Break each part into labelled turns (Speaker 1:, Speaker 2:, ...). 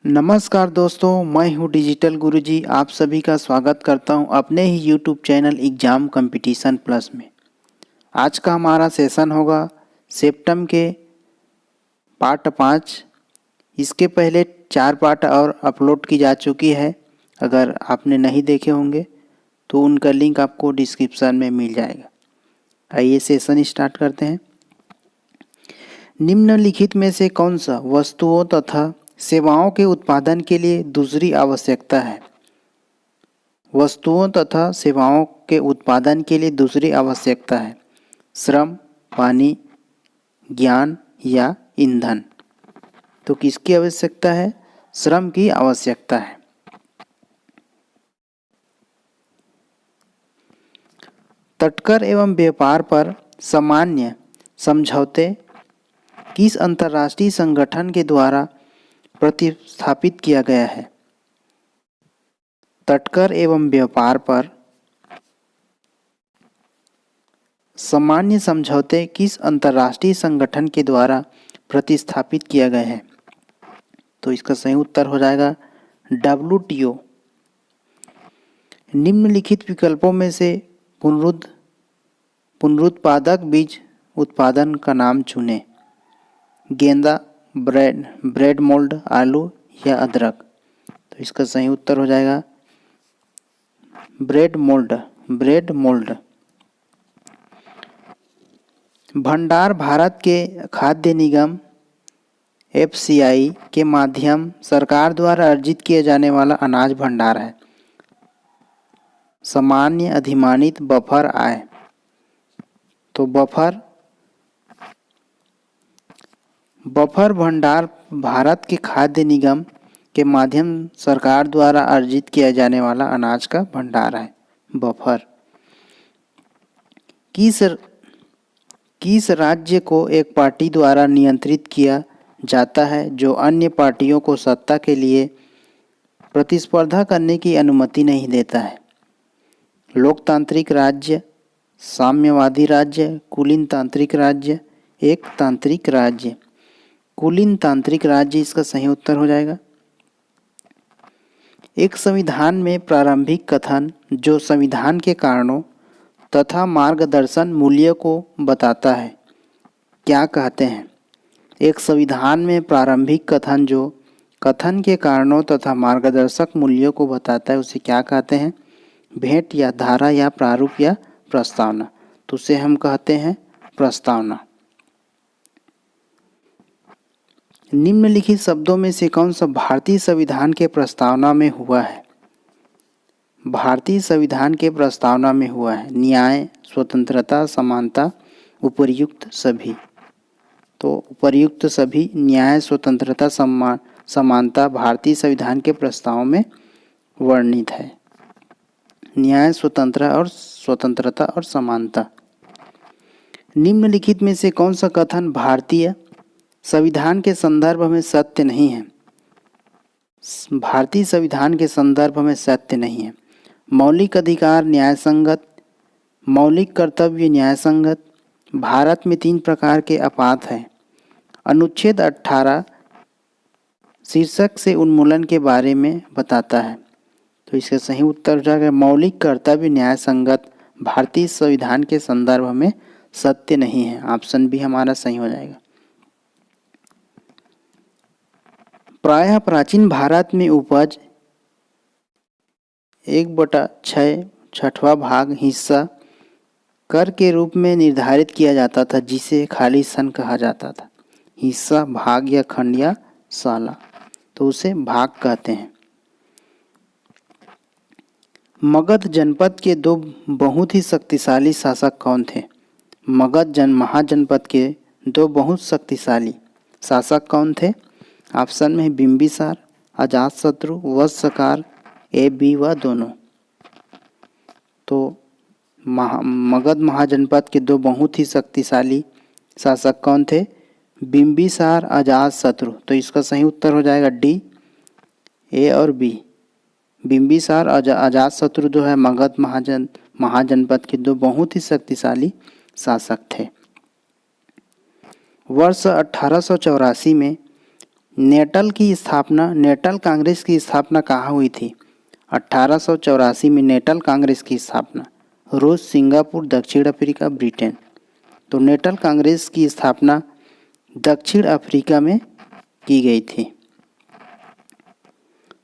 Speaker 1: नमस्कार दोस्तों, मैं हूं डिजिटल गुरुजी। आप सभी का स्वागत करता हूं अपने ही YouTube channel exam competition plus में। आज का हमारा सेशन होगा सेप्टम के पार्ट 5। इसके पहले 4 पार्ट और अपलोड की जा चुकी है। अगर आपने नहीं देखे होंगे तो उनका लिंक आपको डिस्क्रिप्शन में मिल जाएगा। आइए सेशन स्टार्ट करते हैं। निम्नलिखित में से कौन सा वस्तुओं तथा सेवाओं के उत्पादन के लिए दूसरी आवश्यकता है? वस्तुओं तथा सेवाओं के उत्पादन के लिए दूसरी आवश्यकता है। श्रम, पानी, ज्ञान या ईंधन। तो किसकी आवश्यकता है? श्रम की आवश्यकता है। तटकर एवं व्यापार पर सामान्य समझौते किस अंतर्राष्ट्रीय संगठन के द्वारा प्रतिस्थापित किया गया है? तटकर एवं व्यापार पर सामान्य समझौते किस अंतर्राष्ट्रीय संगठन के द्वारा प्रतिस्थापित किया गया है? तो इसका सही उत्तर हो जाएगा WTO। निम्नलिखित विकल्पों में से पुनरुत्पादक बीज उत्पादन का नाम चुनें। गेंदा, ब्रेड मोल्ड, आलू या अदरक। तो इसका सही उत्तर हो जाएगा ब्रेड मोल्ड। भंडार भारत के खाद्य निगम FCI के माध्यम सरकार द्वारा अर्जित किए जाने वाला अनाज भंडार है। सामान्य अधिमानित बफर आय। तो बफर भंडार भारत के खाद्य निगम के माध्यम सरकार द्वारा अर्जित किया जाने वाला अनाज का भंडार है बफर। किस राज्य को एक पार्टी द्वारा नियंत्रित किया जाता है जो अन्य पार्टियों को सत्ता के लिए प्रतिस्पर्धा करने की अनुमति नहीं देता है? लोकतांत्रिक राज्य, साम्यवादी राज्य, कुलीन तांत्रिक राज्य, एकतांत्रिक राज्य। कुलीन तांत्रिक राज्य इसका सही उत्तर हो जाएगा। एक संविधान में प्रारंभिक कथन जो संविधान के कारणों तथा मार्गदर्शन मूल्य को बताता है, क्या कहते हैं? एक संविधान में प्रारंभिक कथन जो कथन के कारणों तथा मार्गदर्शक मूल्यों को बताता है उसे क्या कहते हैं? भेंट या धारा या प्रारूप या प्रस्तावना। तो उसे हम कहते हैं प्रस्तावना। निम्नलिखित शब्दों में से कौन सा भारतीय संविधान के प्रस्तावना में हुआ है? भारतीय संविधान के प्रस्तावना में हुआ है न्याय, स्वतंत्रता, समानता, उपर्युक्त सभी। तो उपर्युक्त सभी, न्याय, स्वतंत्रता, समानता भारतीय संविधान के प्रस्ताव में वर्णित है। न्याय, स्वतंत्रता और समानता। निम्नलिखित में से कौन सा कथन भारतीय संविधान के संदर्भ में सत्य नहीं है? भारतीय संविधान के संदर्भ में सत्य नहीं है। मौलिक अधिकार न्याय संगत, मौलिक कर्तव्य न्याय संगत, भारत में 3 प्रकार के आपात हैं, अनुच्छेद 18 शीर्षक से उन्मूलन के बारे में बताता है। तो इसका सही उत्तर हो जाएगा मौलिक कर्तव्य न्याय संगत भारतीय संविधान के संदर्भ में सत्य नहीं है। ऑप्शन बी हमारा सही हो जाएगा। प्रायः प्राचीन भारत में उपज 1/6 छठवां भाग हिस्सा कर के रूप में निर्धारित किया जाता था, जिसे खाली सन कहा जाता था। हिस्सा, भाग या खंड या साला, तो उसे भाग कहते हैं। मगध जनपद के 2 बहुत ही शक्तिशाली शासक कौन थे? मगध महाजनपद के 2 बहुत शक्तिशाली शासक कौन थे? ऑप्शन में है बिंबिसार, अजातशत्रु, वत्सकार, ए, बी व दोनों। तो मगध महाजनपद के 2 बहुत ही शक्तिशाली शासक कौन थे? बिंबिसार, अजातशत्रु। तो इसका सही उत्तर हो जाएगा डी, ए और बी। बिंबिसार और अजातशत्रु जो है मगध महाजनपद के 2 बहुत ही शक्तिशाली शासक थे। वर्ष 1884 में नेटल कांग्रेस की स्थापना कहाँ हुई थी? 1884 में नेटल कांग्रेस की स्थापना। रूस, सिंगापुर, दक्षिण अफ्रीका, ब्रिटेन। तो नेटल कांग्रेस की स्थापना दक्षिण अफ्रीका में की गई थी।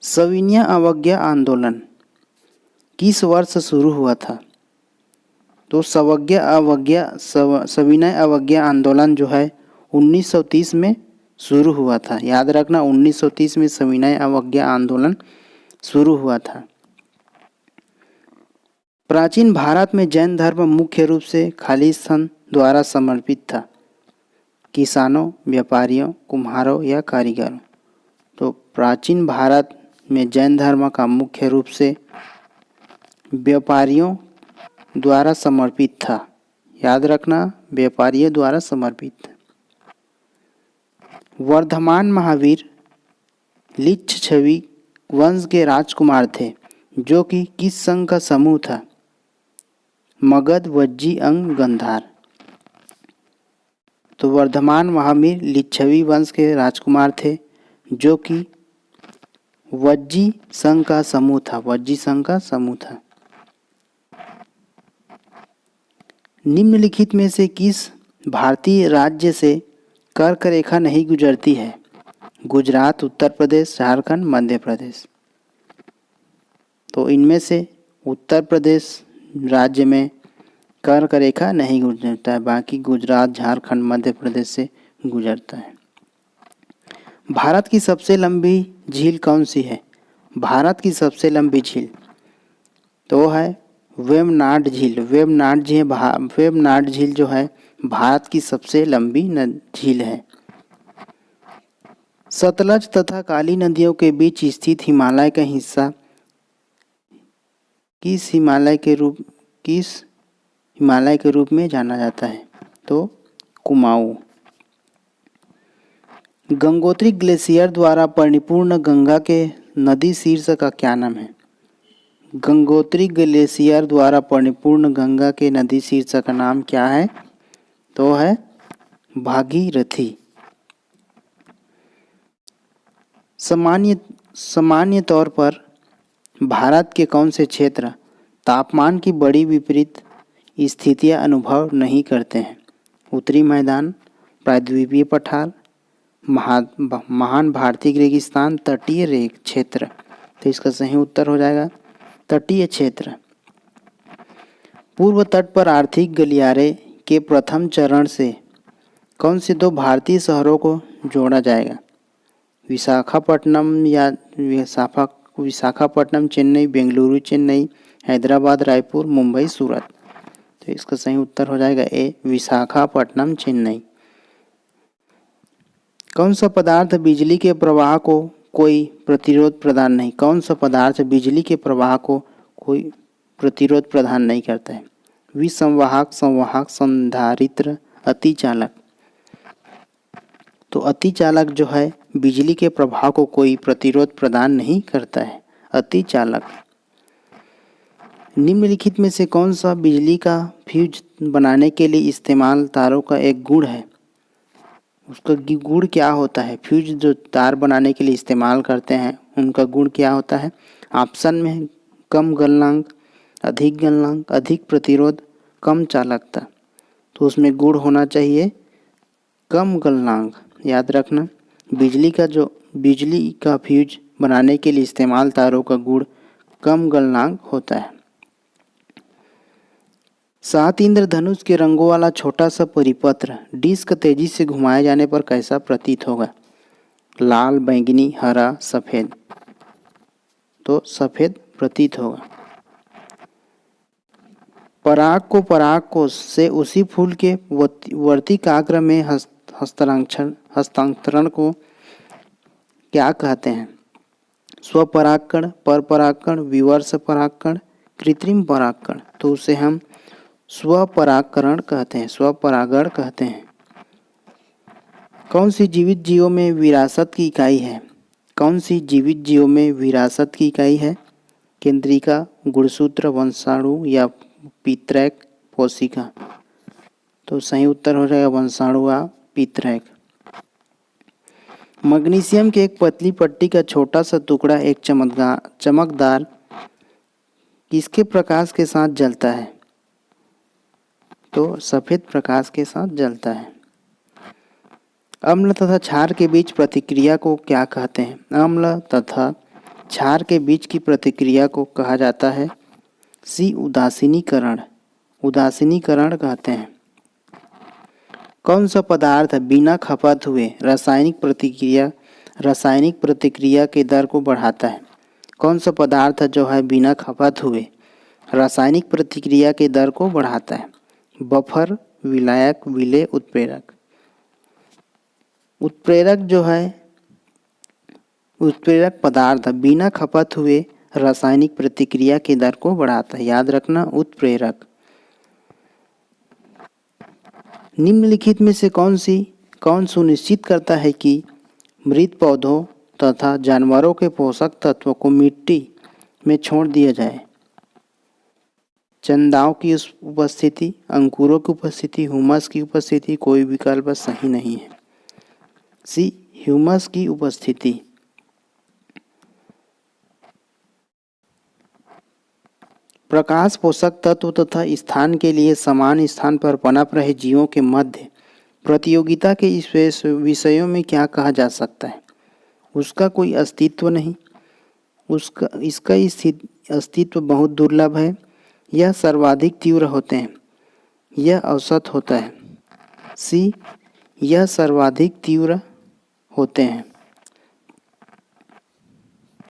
Speaker 1: सविनय अवज्ञा आंदोलन किस वर्ष शुरू हुआ था? तो सविनय अवज्ञा आंदोलन जो है 1930 में शुरू हुआ था। याद रखना, 1930 में सविनय अवज्ञा आंदोलन शुरू हुआ था। प्राचीन भारत में जैन धर्म मुख्य रूप से खालिस्तान द्वारा समर्पित था। किसानों, व्यापारियों, कुम्हारों या कारीगरों। तो प्राचीन भारत में जैन धर्म का मुख्य रूप से व्यापारियों द्वारा समर्पित था। याद रखना, व्यापारियों द्वारा समर्पित। वर्धमान महावीर लिच्छवी वंश के राजकुमार थे, जो कि किस संघ का समूह था? मगध, वज्जी, अंग, गंधार। तो वर्धमान महावीर लिच्छवी वंश के राजकुमार थे, जो कि वज्जी संघ का समूह था। वज्जी संघ का समूह था। निम्नलिखित में से किस भारतीय राज्य से कर्क रेखा नहीं गुजरती है? गुजरात, उत्तर प्रदेश, झारखंड, मध्य प्रदेश। तो इनमें से उत्तर प्रदेश राज्य में कर्क रेखा नहीं गुजरता है, बाकी गुजरात, झारखंड, मध्य प्रदेश से गुजरता है। भारत की सबसे लंबी झील कौन सी है? भारत की सबसे लंबी झील तो है वेम्बनाड झील। वेम्बनाड झील जो है भारत की सबसे लंबी झील है। सतलज तथा काली नदियों के बीच स्थित हिमालय का हिस्सा किस हिमालय के रूप में जाना जाता है? तो कुमाऊं। गंगोत्री ग्लेशियर द्वारा परिपूर्ण गंगा के नदी शीर्ष का क्या नाम है? गंगोत्री ग्लेशियर द्वारा परिपूर्ण गंगा के नदी शीर्ष का नाम क्या है? तो है भागीरथी। सामान्य तौर पर भारत के कौन से क्षेत्र तापमान की बड़ी विपरीत स्थितियां अनुभव नहीं करते हैं? उत्तरी मैदान, प्रायद्वीपीय पठार, महान भारतीय रेगिस्तान, तटीय क्षेत्र। तो इसका सही उत्तर हो जाएगा तटीय क्षेत्र। पूर्व तट पर आर्थिक गलियारे के प्रथम चरण से कौन से दो भारतीय शहरों को जोड़ा जाएगा? विशाखापट्टनम चेन्नई, बेंगलुरु चेन्नई, हैदराबाद रायपुर, मुंबई सूरत। तो इसका सही उत्तर हो जाएगा ए, विशाखापट्टनम चेन्नई। कौन सा पदार्थ बिजली के प्रवाह को कोई प्रतिरोध प्रदान नहीं? कौन सा पदार्थ बिजली के प्रवाह को कोई प्रतिरोध प्रदान नहीं करता है? विसंवाहक, संवाहक, संधारित्र, अतिचालक। तो अतिचालक जो है बिजली के प्रवाह को कोई प्रतिरोध प्रदान नहीं करता है, अतिचालक। निम्नलिखित में से कौन सा बिजली का फ्यूज बनाने के लिए इस्तेमाल तारों का एक गुण है? उसका गुण क्या होता है? फ्यूज जो तार बनाने के लिए इस्तेमाल करते हैं उनका गुण क्या होता है? ऑप्शन में कम गलनांक, अधिक गलनांक, अधिक प्रतिरोध, कम चालकता। तो उसमें गुण होना चाहिए कम गलनांक। याद रखना, बिजली का फ्यूज बनाने के लिए इस्तेमाल तारों का गुण कम गलनांक होता है। 7 इंद्रधनुष के रंगों वाला छोटा सा परिपत्र डिस्क तेजी से घुमाए जाने पर कैसा प्रतीत होगा? लाल, बैंगनी, हरा, सफेद। तो सफेद प्रतीत होगा। पराग कोश से उसी फूल के वर्तिकाग्र में हस्तांतरण को क्या कहते हैं? स्वपरागकण, परपरागकण, विवर्ष परागकण, कृत्रिम परागकण। तो उसे हम स्वपरागकरण कहते हैं, स्वपरागण कहते हैं। कौन सी जीवित जीवों में विरासत की इकाई है? कौन सी जीवित जीवों में विरासत की इकाई है? केंद्रिका, गुणसूत्र, वंशाणु या पित्रैक, कोशिका। तो सही उत्तर हो जाएगा वंशाणु या पित्रैक। मैग्नीशियम की एक पतली पट्टी का छोटा सा टुकड़ा एक चमकदार किसके प्रकाश के साथ जलता है? तो सफेद प्रकाश के साथ जलता है। अम्ल तथा क्षार के बीच प्रतिक्रिया को क्या कहते हैं? अम्ल तथा क्षार के बीच की प्रतिक्रिया को कहा जाता है सी उदासीनीकरण। उदासीनीकरण कहते हैं। कौन सा पदार्थ बिना खपत हुए रासायनिक प्रतिक्रिया के दर को बढ़ाता है? कौन सा पदार्थ जो है बिना खपत हुए रासायनिक प्रतिक्रिया के दर को बढ़ाता है? बफर, विलायक, विलेय, उत्प्रेरक। उत्प्रेरक पदार्थ बिना खपत हुए रासायनिक प्रतिक्रिया की दर को बढ़ाता है। याद रखना, उत्प्रेरक। निम्नलिखित में से कौन सुनिश्चित करता है कि मृत पौधों तथा जानवरों के पोषक तत्वों को मिट्टी में छोड़ दिया जाए? चंदाओं की उपस्थिति, अंकुरों की उपस्थिति, ह्यूमस की उपस्थिति। कोई विकल्प सही नहीं है। सी ह्यूमस की उपस्थिति। प्रकाश पोषक तत्व तथा स्थान के लिए समान स्थान पर पनप रहे जीवों के मध्य प्रतियोगिता के इस विषयों में क्या कहा जा सकता है? उसका कोई अस्तित्व नहीं, इसका अस्तित्व बहुत दुर्लभ है, यह सर्वाधिक तीव्र होते हैं, यह औसत होता है। सी यह सर्वाधिक तीव्र होते हैं।